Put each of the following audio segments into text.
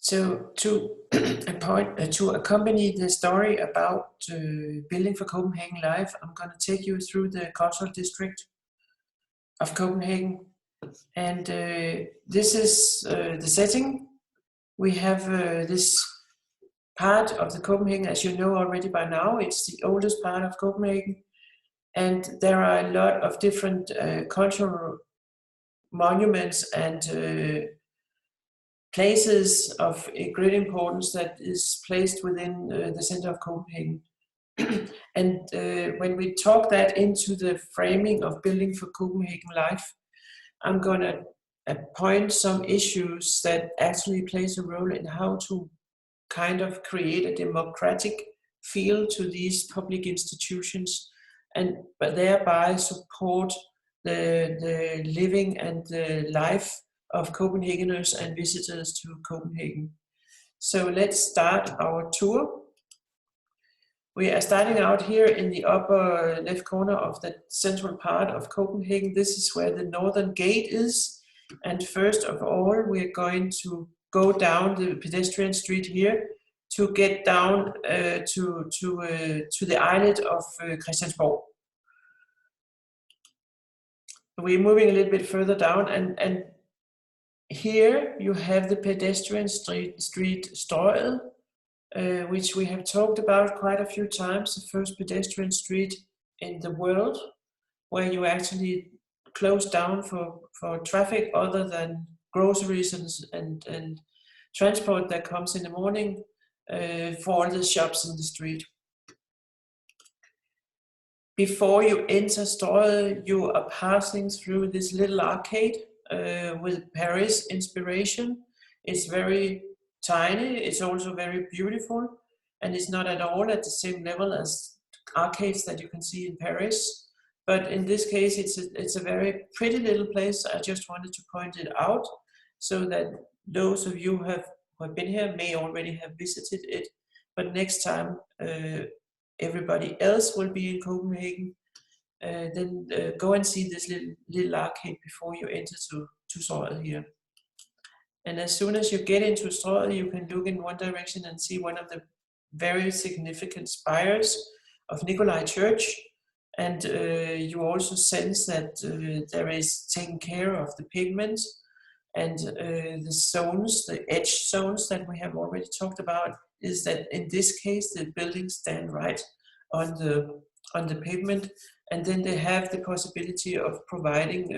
So to to accompany the story about Building for Copenhagen Live, I'm going to take you through the cultural district of Copenhagen. And this is the setting. We have this part of the Copenhagen, as you know already by now. It's the oldest part of Copenhagen. And there are a lot of different cultural monuments and places of a great importance that is placed within the center of Copenhagen. And when we talk that into the framing of Building for Copenhagen Live, I'm going to point some issues that actually plays a role in how to kind of create a democratic feel to these public institutions, and but thereby support the living and the life of Copenhageners and visitors to Copenhagen. So let's start our tour. We are starting out here in the upper left corner of the central part of Copenhagen. This is where the Northern Gate is. And first of all, we're going to go down the pedestrian street here to get down to the islet of Christiansborg. We're moving a little bit further down, and here you have the pedestrian street Strøget, which we have talked about quite a few times, the first pedestrian street in the world, where you actually close down for traffic other than groceries and transport that comes in the morning for all the shops in the street. Before you enter Strøget, you are passing through this little arcade with Paris inspiration. It's very tiny, it's also very beautiful, and it's not at all at the same level as arcades that you can see in Paris. But in this case, it's a very pretty little place. I just wanted to point it out so that those of you who have been here may already have visited it. But next time everybody else will be in Copenhagen, then go and see this little arcade before you enter to Strøget here. And as soon as you get into Strøget, you can look in one direction and see one of the very significant spires of Nikolai Church. And you also sense that there is taken care of the pavement and the zones, the edge zones that we have already talked about, is that in this case the buildings stand right on the pavement, and then they have the possibility of providing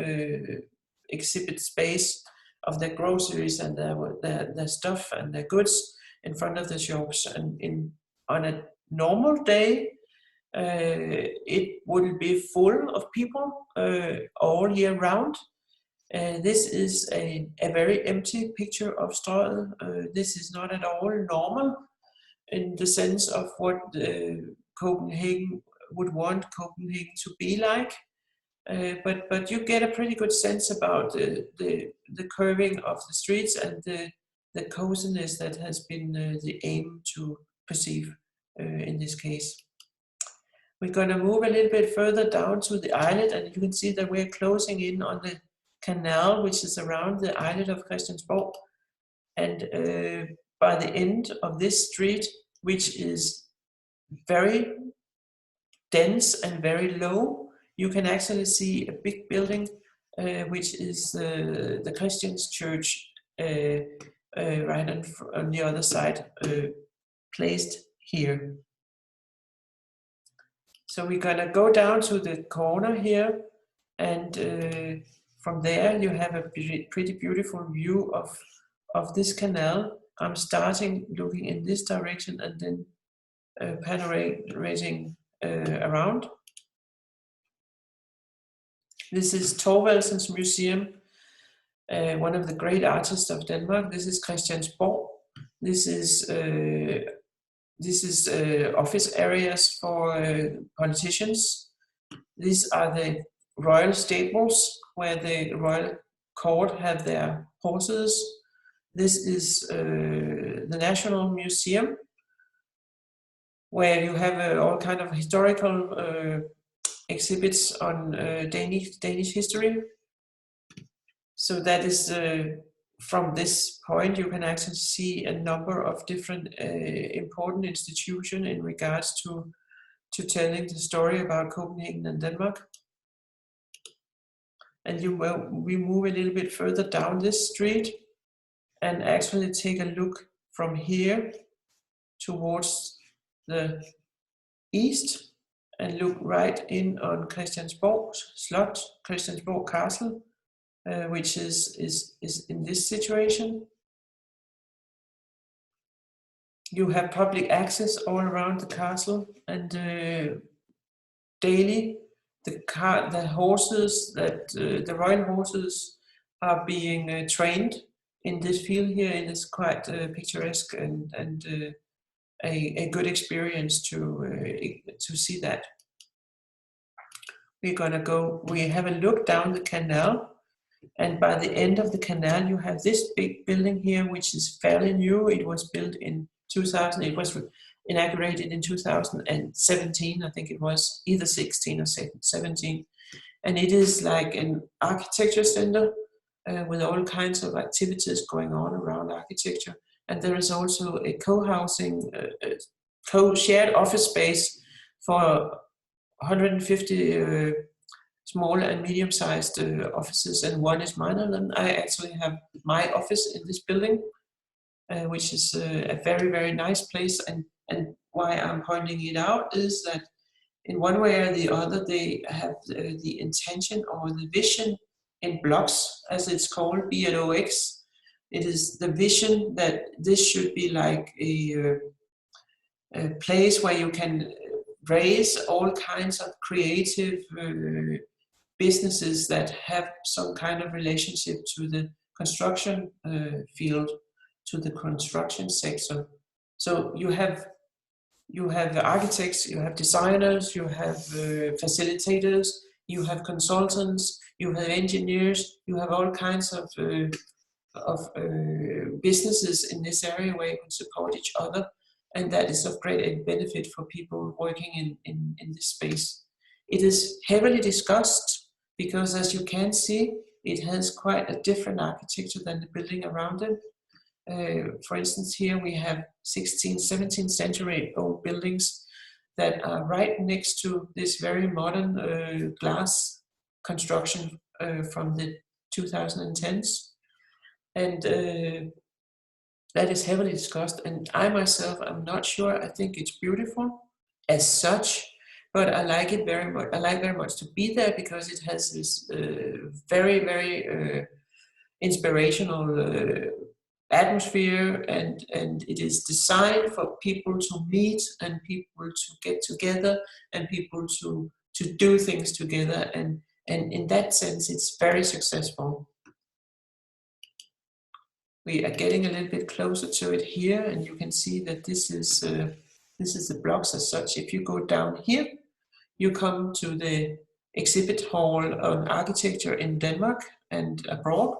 exhibit space of their groceries and their stuff and their goods in front of the shops. And on a normal day, it will be full of people all year round. This is a very empty picture of Strøget. This is not at all normal in the sense of what Copenhagen would want Copenhagen to be like. But you get a pretty good sense about the curving of the streets and the coziness that has been the aim to perceive in this case. We're going to move a little bit further down to the islet, and you can see that we're closing in on the canal which is around the islet of Christiansborg. And by the end of this street, which is very dense and very low, you can actually see a big building which is the Christians Church right on the other side, placed here. So we're gonna go down to the corner here, and from there you have a pretty beautiful view of this canal. I'm starting looking in this direction and then panoramating around. This is Thorvaldsen's museum, one of the great artists of Denmark. This is Christiansborg. This is office areas for politicians. These are the royal stables where the royal court have their horses. This is the National Museum, where you have all kind of historical exhibits on Danish history. So that is from this point, you can actually see a number of different important institutions in regards to telling the story about Copenhagen and Denmark. And we move a little bit further down this street and actually take a look from here towards the east and look right in on Christiansborg Slot, Christiansborg Castle, which is in this situation. You have public access all around the castle, and daily the horses the royal horses are being trained in this field here. It is quite picturesque and a good experience to see that. We're gonna go. We have a look down the canal. And by the end of the canal, you have this big building here, which is fairly new. It was built in 2000. It was inaugurated in 2017. I think it was either 16 or 17. And it is like an architecture center with all kinds of activities going on around architecture. And there is also a co-housing, co-shared office space for 150 small and medium-sized offices, and one is mine of them. I actually have my office in this building, which is a very, very nice place. And why I'm pointing it out is that in one way or the other, they have the intention or the vision in blocks, as it's called, BLOX. It is the vision that this should be like a place where you can raise all kinds of creative businesses that have some kind of relationship to the construction field, to the construction sector. So you have architects, you have designers, you have facilitators, you have consultants, you have engineers, you have all kinds of businesses in this area where you can support each other, and that is of great benefit for people working in this space. It is heavily discussed because, as you can see, it has quite a different architecture than the building around it. For instance, here we have 16th, 17th century old buildings that are right next to this very modern glass construction from the 2010s. And that is heavily discussed, and I myself am not sure. I think it's beautiful as such, but I like it very much. I like very much to be there because it has this very, very inspirational atmosphere, and it is designed for people to meet and people to get together and people to do things together, and in that sense it's very successful. We are getting a little bit closer to it here, and you can see that this is the blocks as such. If you go down here, you come to the exhibit hall on architecture in Denmark and abroad.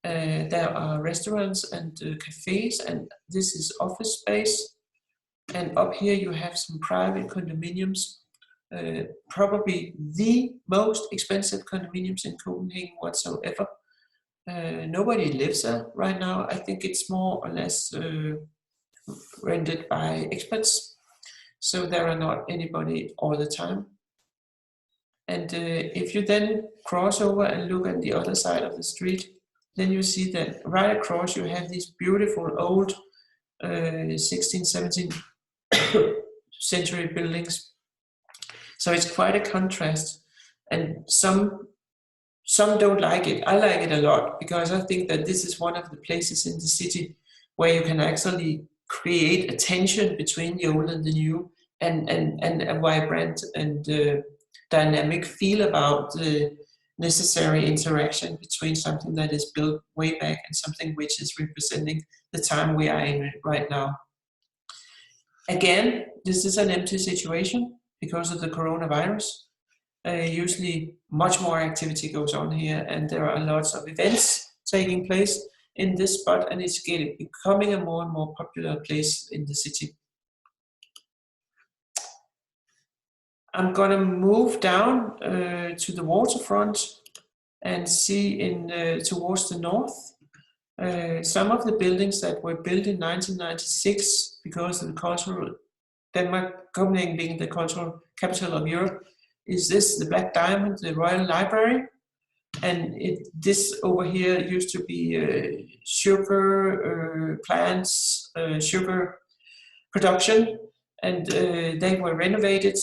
There are restaurants and cafes, and this is office space. And up here you have some private condominiums, probably the most expensive condominiums in Copenhagen whatsoever. Nobody lives there right now. I think it's more or less rented by experts, so there are not anybody all the time. And if you then cross over and look at the other side of the street, then you see that right across you have these beautiful old 16th, 17th century buildings. So it's quite a contrast, and some don't like it. I like it a lot because I think that this is one of the places in the city where you can actually create a tension between the old and the new, and a vibrant and dynamic feel about the necessary interaction between something that is built way back and something which is representing the time we are in right now. Again, this is an empty situation because of the coronavirus. Usually much more activity goes on here, and there are lots of events taking place in this spot, and it's becoming a more and more popular place in the city. I'm gonna move down to the waterfront and see towards the north. Some of the buildings that were built in 1996 because of the cultural, Denmark, Copenhagen being the cultural capital of Europe, is this, the Black Diamond, the Royal Library. And this over here used to be sugar plants, sugar production, and they were renovated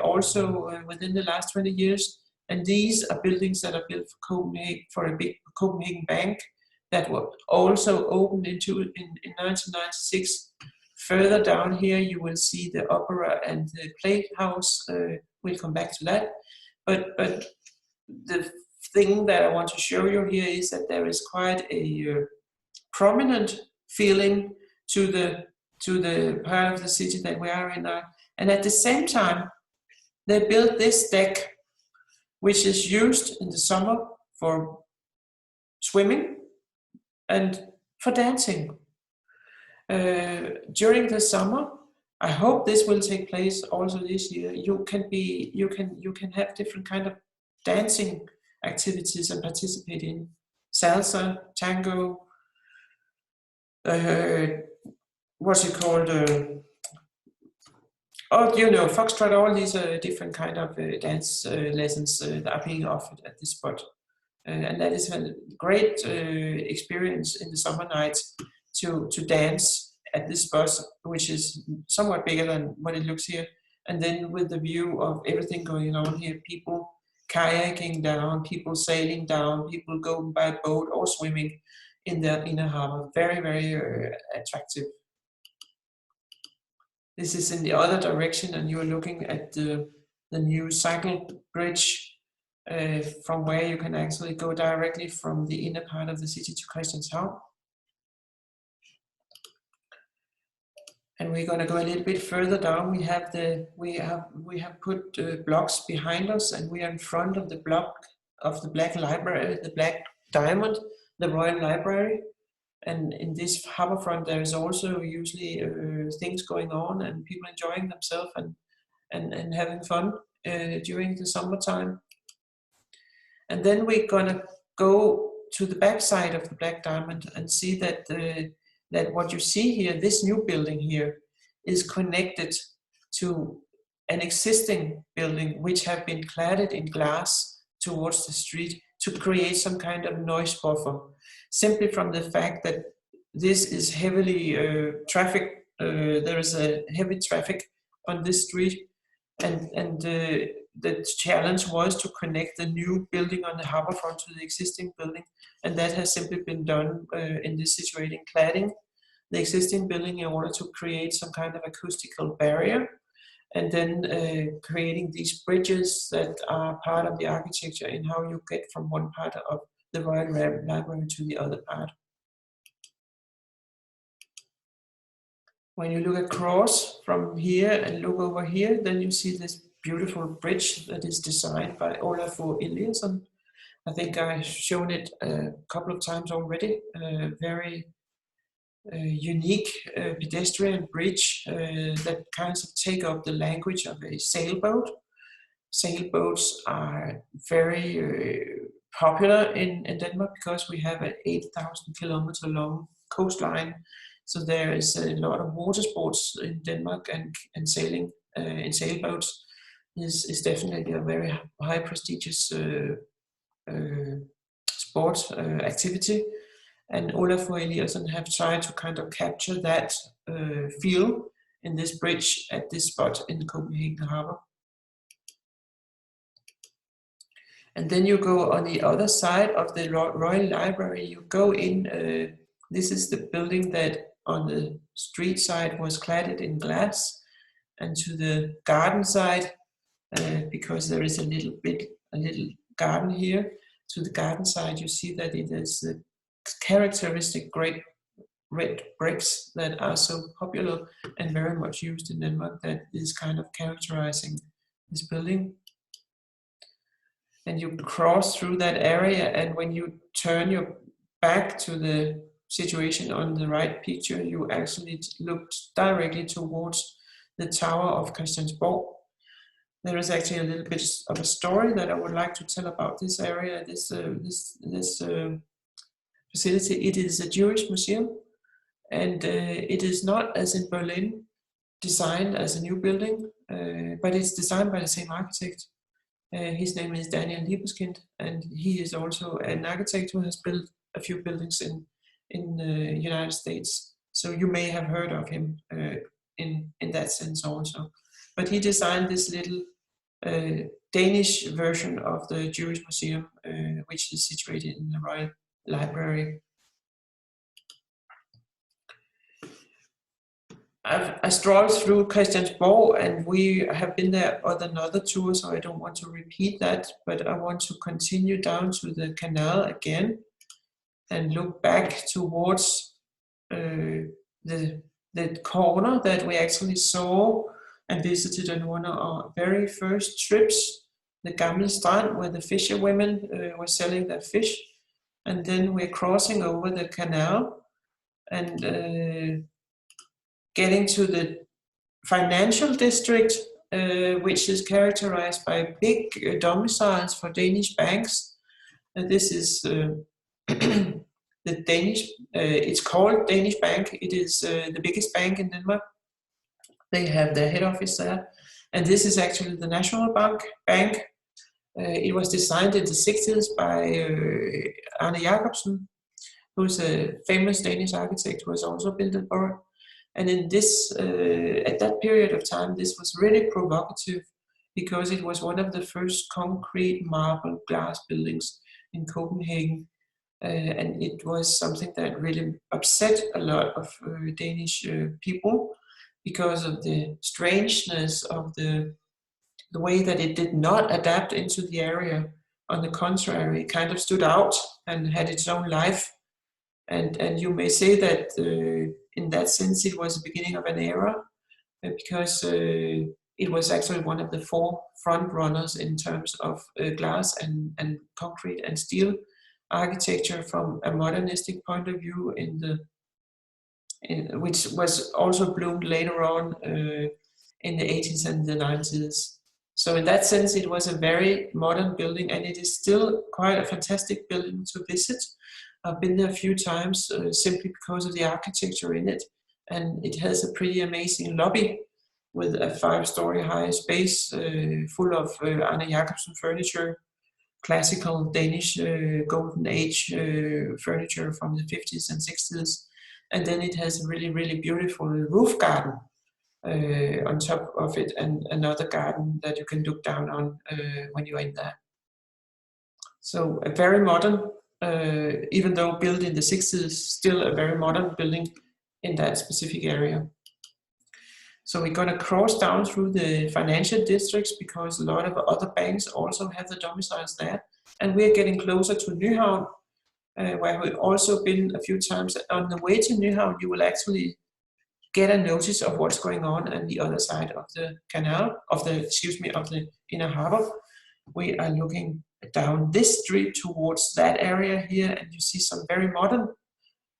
also within the last 20 years. And these are buildings that are built for Copenhagen, for a big Copenhagen bank that were also opened in 1996. Further down here, you will see the opera and the playhouse. We'll come back to that. But the thing that I want to show you here is that there is quite a prominent feeling to the part of the city that we are in now. And at the same time, they built this deck, which is used in the summer for swimming and for dancing. During the summer, I hope this will take place also this year. You can have different kind of dancing activities and participate in salsa, tango, what's it called? Foxtrot. All these different kind of dance lessons that are being offered at this spot, and that is a great experience in the summer nights to dance at this spot, which is somewhat bigger than what it looks here. And then with the view of everything going on here, people kayaking down, people sailing down, people going by boat or swimming in the inner harbor. Very, very attractive. This is in the other direction, and you're looking at the new cycle bridge from where you can actually go directly from the inner part of the city to Christianshavn. And we're going to go a little bit further down. We have put blocks behind us, and we are in front of the block of the Black Library, the Black Diamond, the Royal Library. And in this harborfront, there is also usually things going on and people enjoying themselves and having fun during the summertime. And then we're gonna go to the back side of the Black Diamond and see that that what you see here, this new building here, is connected to an existing building which have been cladded in glass towards the street to create some kind of noise buffer, simply from the fact that this is heavily traffic. There is a heavy traffic on this street, and the challenge was to connect the new building on the harborfront to the existing building, and that has simply been done in this situating cladding the existing building in order to create some kind of acoustical barrier, and then creating these bridges that are part of the architecture in how you get from one part of the Royal Library to the other part. When you look across from here and look over here, then you see this beautiful bridge that is designed by Olafur Eliasson. I think I've shown it a couple of times already. Very unique pedestrian bridge that kind of take up the language of a sailboat. Sailboats are very popular in Denmark because we have an 8,000 kilometer long coastline. So there is a lot of water sports in Denmark, and sailing in sailboats is definitely a very high prestigious sport activity. And Olafur Eliasson have tried to kind of capture that feel in this bridge at this spot in Copenhagen Harbor. And then you go on the other side of the Royal Library, you go in, this is the building that on the street side was cladded in glass, and to the garden side, because there is a little garden here, to the garden side you see that it is the characteristic great red bricks that are so popular and very much used in Denmark that is kind of characterizing this building. And you cross through that area, and when you turn your back to the situation on the right picture, you actually look directly towards the Tower of Christiansborg. There is actually a little bit of a story that I would like to tell about this area. This facility. It is a Jewish museum, and it is not, as in Berlin, designed as a new building, but it's designed by the same architect. His name is Daniel Libeskind, and he is also an architect who has built a few buildings in the United States. So you may have heard of him in that sense also. But he designed this little Danish version of the Jewish Museum, which is situated in the Royal Library. I strolled through Christiansborg, and we have been there on another tour, so I don't want to repeat that, but I want to continue down to the canal again and look back towards the corner that we actually saw and visited on one of our very first trips, the Gamle Strand, where the fisherwomen were selling their fish. And then we're crossing over the canal and getting to the financial district, which is characterized by big domiciles for Danish banks. And this is the Danish, it's called Danish Bank. It is the biggest bank in Denmark. They have their head office there. And this is actually the National Bank. It was designed in the 60s by Arne Jacobsen, who's a famous Danish architect who has also built a borough. And in this, at that period of time, this was really provocative because it was one of the first concrete marble glass buildings in Copenhagen. And it was something that really upset a lot of Danish people because of the strangeness of the way that it did not adapt into the area. On the contrary, it kind of stood out and had its own life. And you may say that in that sense it was the beginning of an era because it was actually one of the 4 front runners in terms of glass and concrete and steel architecture from a modernistic point of view, which was also bloomed later on in the 80s and the 90s. So in that sense, it was a very modern building, and it is still quite a fantastic building to visit. I've been there a few times simply because of the architecture in it, and it has a pretty amazing lobby with a 5-story high space full of Arne Jacobsen furniture, classical Danish golden age furniture from the 50s and 60s. And then it has a really, really beautiful roof garden on top of it, and another garden that you can look down on when you're in there. So a very modern, even though built in the 60s, still a very modern building in that specific area. So we're going to cross down through the financial districts because a lot of other banks also have the domiciles there. And we're getting closer to Nyhavn, where we've also been a few times. On the way to Nyhavn, you will actually get a notice of what's going on the other side of the canal, of the inner harbor. We are looking down this street towards that area here, and you see some very modern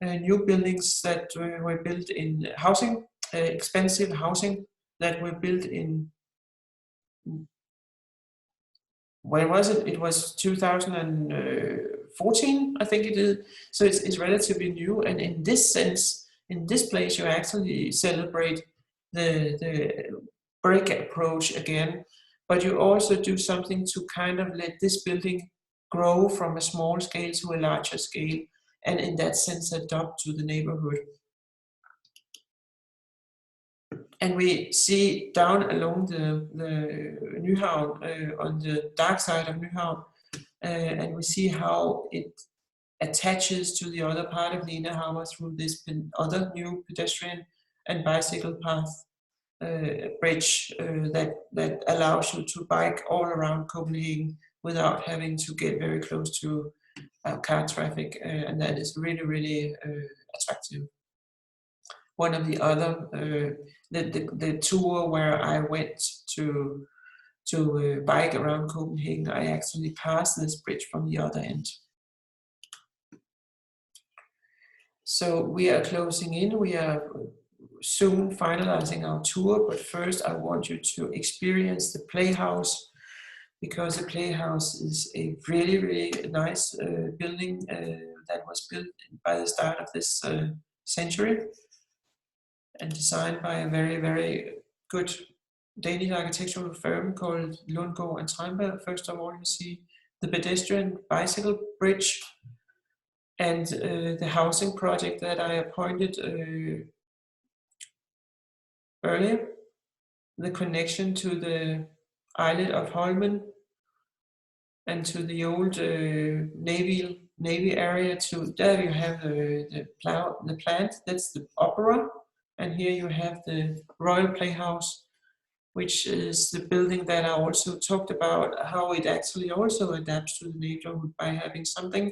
new buildings that were built in housing, expensive housing that were built in, when was it? It was 2014, I think it is. So it's relatively new, and in this sense, in this place, you actually celebrate the brick approach again, but you also do something to kind of let this building grow from a small scale to a larger scale, and in that sense adapt to the neighborhood. And we see down along the Nyhavn, on the dark side of Nyhavn, and we see how it attaches to the other part of the inner harbor through this other new pedestrian and bicycle path bridge that allows you to bike all around Copenhagen without having to get very close to car traffic, and that is really, really attractive. One of the other, the tour where I went to bike around Copenhagen, I actually passed this bridge from the other end. So we are closing in. We are soon finalizing our tour, but first I want you to experience the Playhouse, because the Playhouse is a really, really nice building that was built by the start of this century and designed by a very, very good Danish architectural firm called Lundgaard and Tremberg. First of all, you see the pedestrian bicycle bridge and the housing project that I appointed earlier, the connection to the islet of Holmen and to the old Navy area. To there you have the plant, that's the opera, and here you have the Royal Playhouse, which is the building that I also talked about, how it actually also adapts to the neighborhood by having something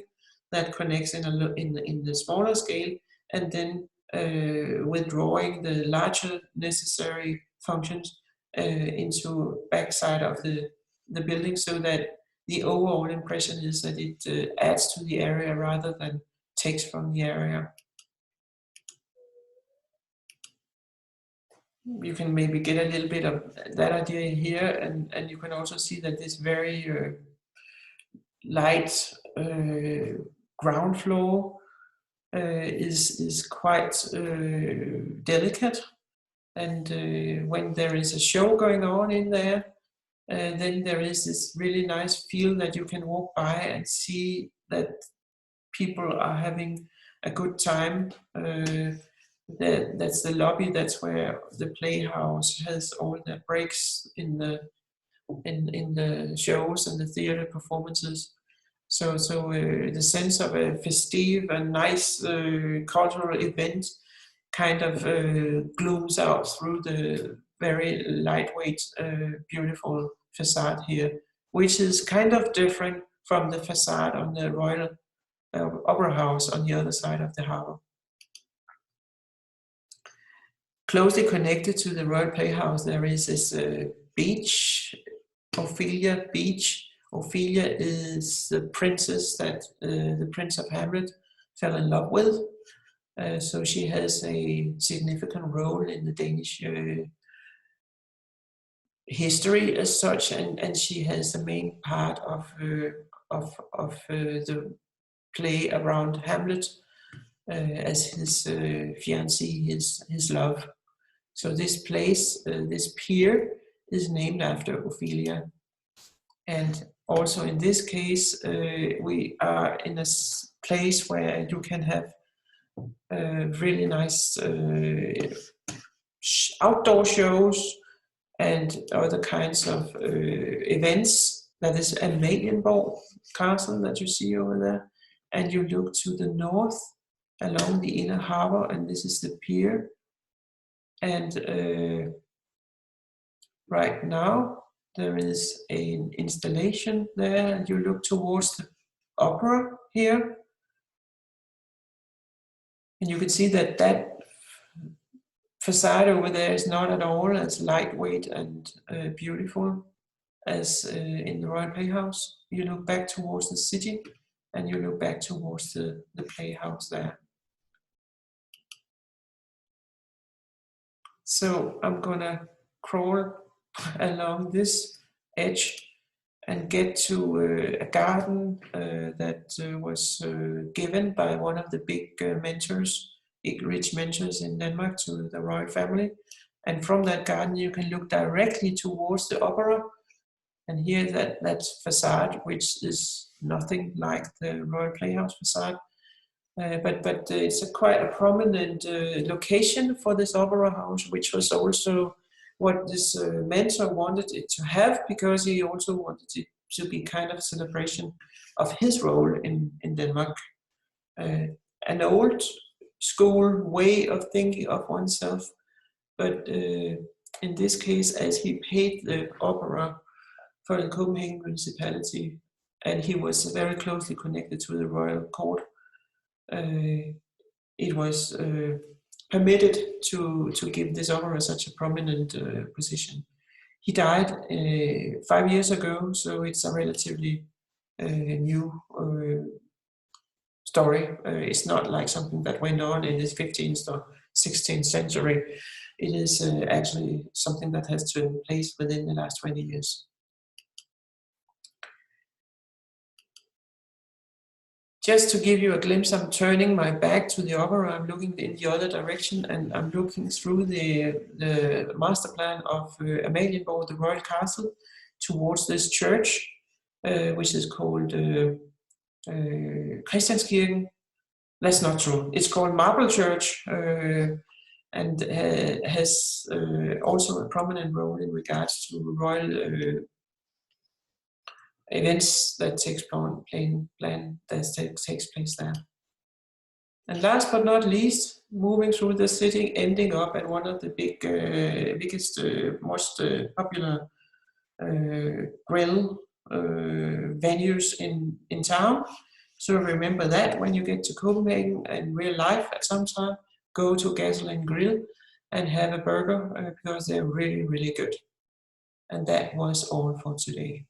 that connects in the smaller scale, and then withdrawing the larger necessary functions into backside of the building, so that the overall impression is that it adds to the area rather than takes from the area. You can maybe get a little bit of that idea here, and you can also see that this very light ground floor is quite delicate, and when there is a show going on in there, then there is this really nice feel that you can walk by and see that people are having a good time. That's the lobby. That's where the Playhouse has all the breaks in the shows and the theater performances. So the sense of a festive and nice cultural event kind of glooms out through the very lightweight, beautiful facade here, which is kind of different from the facade on the Royal Opera House on the other side of the harbour. Closely connected to the Royal Playhouse, there is this beach, Ophelia Beach. Ophelia is the princess that the Prince of Hamlet fell in love with. So she has a significant role in the Danish history as such, and she has the main part of the play around Hamlet as his fiancée, his love. So this place, this pier, is named after Ophelia. And also in this case, we are in a place where you can have really nice outdoor shows and other kinds of events. That is Amalienborg Castle that you see over there. And you look to the north along the inner harbor, and this is the pier. And right now there is an installation there, and you look towards the opera here. And you can see that that facade over there is not at all as lightweight and beautiful as in the Royal Playhouse. You look back towards the city, and you look back towards the playhouse there. So I'm gonna crawl along this edge and get to a garden that was given by one of the big mentors, rich mentors in Denmark, to the royal family. And from that garden you can look directly towards the opera, and here that facade, which is nothing like the Royal Playhouse facade, but it's quite a prominent location for this opera house, which was also what this mentor wanted it to have, because he also wanted it to be kind of celebration of his role in Denmark. An old school way of thinking of oneself, but in this case, as he paid the opera for the Copenhagen municipality, and he was very closely connected to the royal court, it was permitted to give this opera such a prominent position. He died 5 years ago, so it's a relatively new story. It's not like something that went on in the 15th or 16th century. It is actually something that has taken place within the last 20 years. just to give you a glimpse, I'm turning my back to the opera. I'm looking in the other direction, and I'm looking through the master plan of Amalienborg, the royal castle, towards this church, which is called Christianskirken. That's not true. It's called Marble Church, and has also a prominent role in regards to royal events that takes place there. And last but not least, moving through the city, ending up at one of the biggest, most popular grill venues in town. So remember that when you get to Copenhagen in real life at some time, go to Gasoline Grill and have a burger because they're really, really good. And that was all for today.